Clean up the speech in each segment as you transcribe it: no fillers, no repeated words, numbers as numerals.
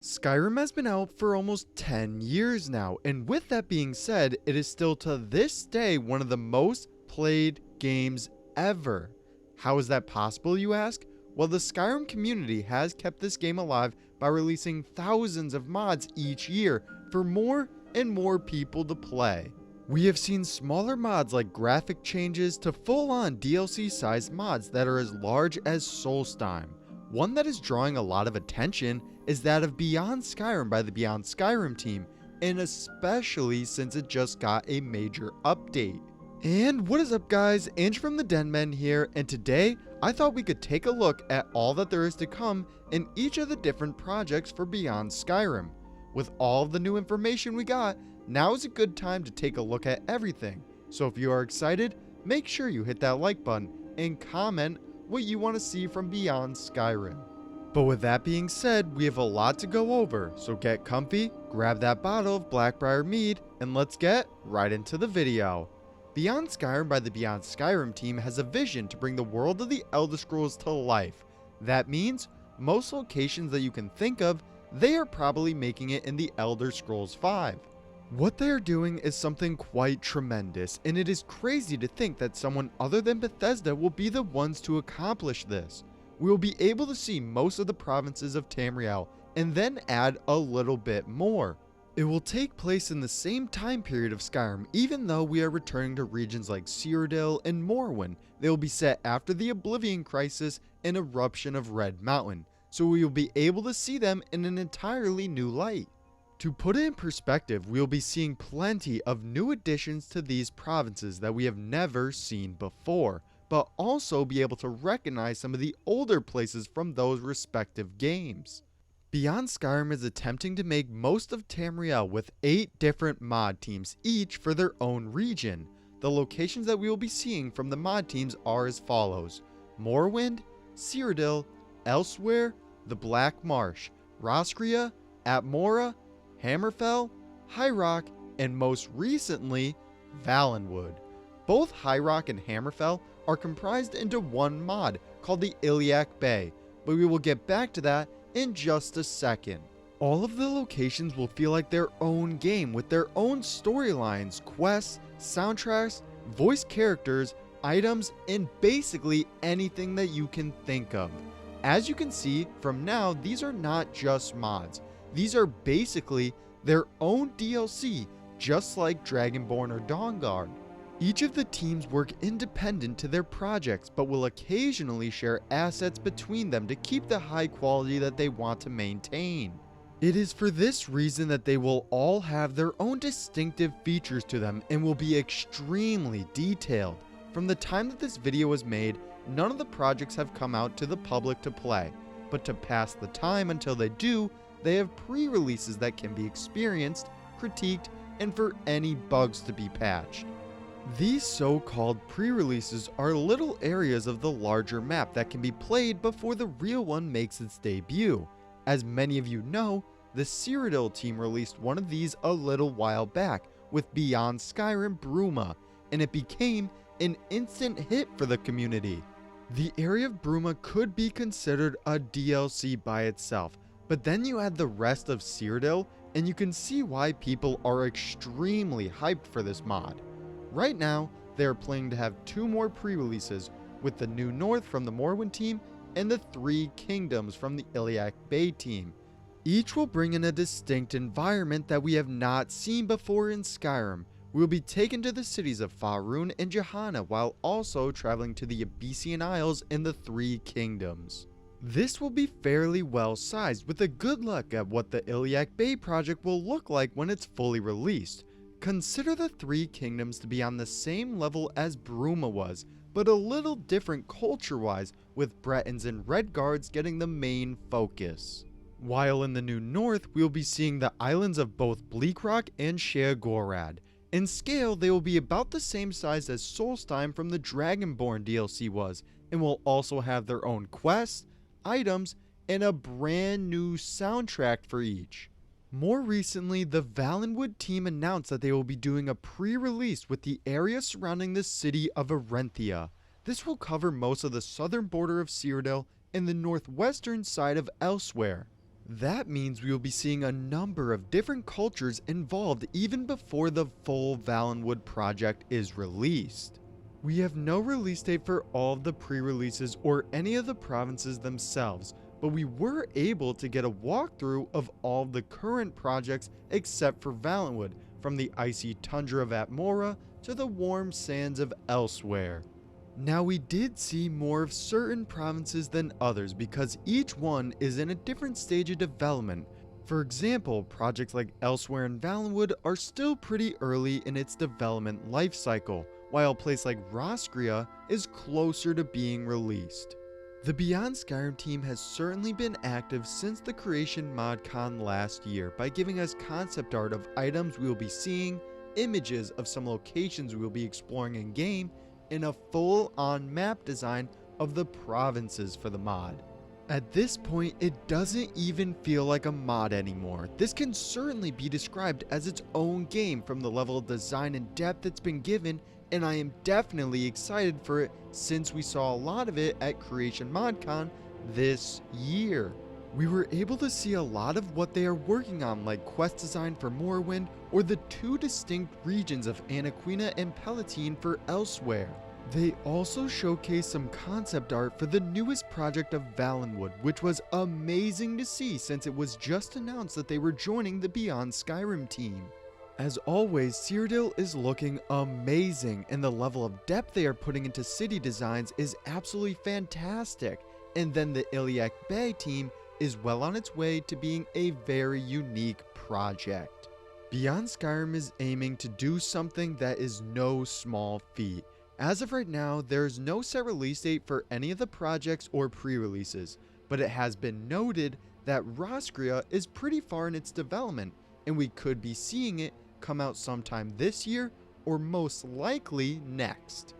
Skyrim has been out for almost 10 years now, and with that being said, it is still to this day one of the most played games ever. How is that possible, you ask? Well, the Skyrim community has kept this game alive by releasing thousands of mods each year for more and more people to play. We have seen smaller mods like graphic changes to full-on DLC-sized mods that are as large as Solstheim. One that is drawing a lot of attention is that of Beyond Skyrim by the Beyond Skyrim team, and especially since it just got a major update. And what is up guys, Ange from the Den here, and today I thought we could take a look at all that there is to come in each of the different projects for Beyond Skyrim. With all of the new information we got, now is a good time to take a look at everything. So if you are excited, make sure you hit that like button and comment what you want to see from Beyond Skyrim. But with that being said, we have a lot to go over, so get comfy, grab that bottle of Blackbriar mead, and let's get right into the video. Beyond Skyrim by the Beyond Skyrim team has a vision to bring the world of the Elder Scrolls to life. That means most locations that you can think of, they are probably making it in the Elder Scrolls V. What they are doing is something quite tremendous, and it is crazy to think that someone other than Bethesda will be the ones to accomplish this. We will be able to see most of the provinces of Tamriel, and then add a little bit more. It will take place in the same time period of Skyrim, even though we are returning to regions like Cyrodiil and Morrowind. They will be set after the Oblivion Crisis and eruption of Red Mountain, so we will be able to see them in an entirely new light. To put it in perspective, we will be seeing plenty of new additions to these provinces that we have never seen before, but also be able to recognize some of the older places from those respective games. Beyond Skyrim is attempting to make most of Tamriel with 8 different mod teams, each for their own region. The locations that we will be seeing from the mod teams are as follows: Morrowind, Cyrodiil, Elsewhere, the Black Marsh, Roscrea, Atmora, Hammerfell, High Rock, and most recently, Valenwood. Both High Rock and Hammerfell are comprised into one mod called the Iliac Bay, but we will get back to that in just a second. All of the locations will feel like their own game with their own storylines, quests, soundtracks, voice characters, items, and basically anything that you can think of. As you can see from now, these are not just mods. These are basically their own DLC, just like Dragonborn or Dawnguard. Each of the teams work independent to their projects, but will occasionally share assets between them to keep the high quality that they want to maintain. It is for this reason that they will all have their own distinctive features to them and will be extremely detailed. From the time that this video was made, none of the projects have come out to the public to play, but to pass the time until they do, they have pre-releases that can be experienced, critiqued, and for any bugs to be patched. These so-called pre-releases are little areas of the larger map that can be played before the real one makes its debut. As many of you know, the Cyrodiil team released one of these a little while back with Beyond Skyrim Bruma, and it became an instant hit for the community. The area of Bruma could be considered a DLC by itself, but then you add the rest of Cyrodiil, and you can see why people are extremely hyped for this mod. Right now, they are planning to have 2 more pre-releases, with the New North from the Morrowind team and the 3 Kingdoms from the Iliac Bay team. Each will bring in a distinct environment that we have not seen before in Skyrim. We will be taken to the cities of Faerûn and Johanna while also traveling to the Abyssian Isles and the 3 Kingdoms. This will be fairly well sized, with a good look at what the Iliac Bay project will look like when it's fully released. Consider the 3 Kingdoms to be on the same level as Bruma was, but a little different culture-wise, with Bretons and Redguards getting the main focus. While in the New North, we will be seeing the islands of both Bleakrock and Sheogorath. In scale, they will be about the same size as Solstheim from the Dragonborn DLC was, and will also have their own quests, items, and a brand new soundtrack for each. More recently, the Valenwood team announced that they will be doing a pre-release with the area surrounding the city of Arenthia. This will cover most of the southern border of Cyrodiil and the northwestern side of Elsewhere. That means we will be seeing a number of different cultures involved even before the full Valenwood project is released. We have no release date for all of the pre-releases or any of the provinces themselves, but we were able to get a walkthrough of all of the current projects except for Valenwood, from the icy tundra of Atmora to the warm sands of elsewhere. Now, we did see more of certain provinces than others because each one is in a different stage of development. For example, projects like Elsewhere and Valenwood are still pretty early in its development life cycle, while a place like Roscria is closer to being released. The Beyond Skyrim team has certainly been active since the Creation ModCon last year by giving us concept art of items we will be seeing, images of some locations we will be exploring in game, and a full-on map design of the provinces for the mod. At this point, it doesn't even feel like a mod anymore. This can certainly be described as its own game from the level of design and depth it's been given, and I am definitely excited for it since we saw a lot of it at Creation ModCon this year. We were able to see a lot of what they are working on, like quest design for Morrowind or the two distinct regions of Anaquina and Palatine for Elsewhere. They also showcased some concept art for the newest project of Valenwood, which was amazing to see since it was just announced that they were joining the Beyond Skyrim team. As always, Cyrodiil is looking amazing, and the level of depth they are putting into city designs is absolutely fantastic. And then the Iliac Bay team is well on its way to being a very unique project. Beyond Skyrim is aiming to do something that is no small feat. As of right now, there is no set release date for any of the projects or pre-releases, but it has been noted that Roscria is pretty far in its development, and we could be seeing it come out sometime this year or most likely next.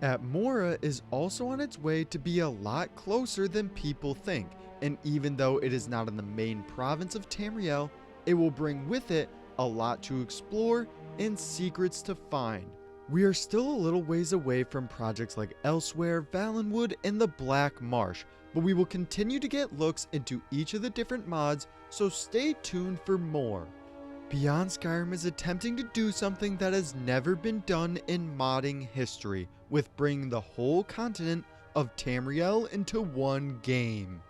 Atmora is also on its way to be a lot closer than people think, and even though it is not in the main province of Tamriel, it will bring with it a lot to explore and secrets to find. We are still a little ways away from projects like Elsewhere, Valenwood, and the Black Marsh, but we will continue to get looks into each of the different mods, so stay tuned for more. Beyond Skyrim is attempting to do something that has never been done in modding history, with bringing the whole continent of Tamriel into one game.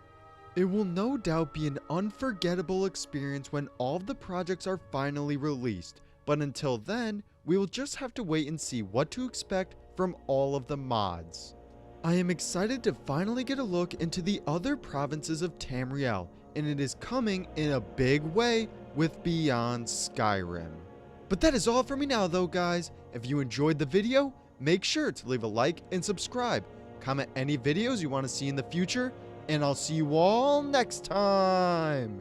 It will no doubt be an unforgettable experience when all of the projects are finally released, but until then, we will just have to wait and see what to expect from all of the mods. I am excited to finally get a look into the other provinces of Tamriel, and it is coming in a big way with Beyond Skyrim. But that is all for me now though, guys. If you enjoyed the video, make sure to leave a like and subscribe. Comment any videos you want to see in the future, and I'll see you all next time.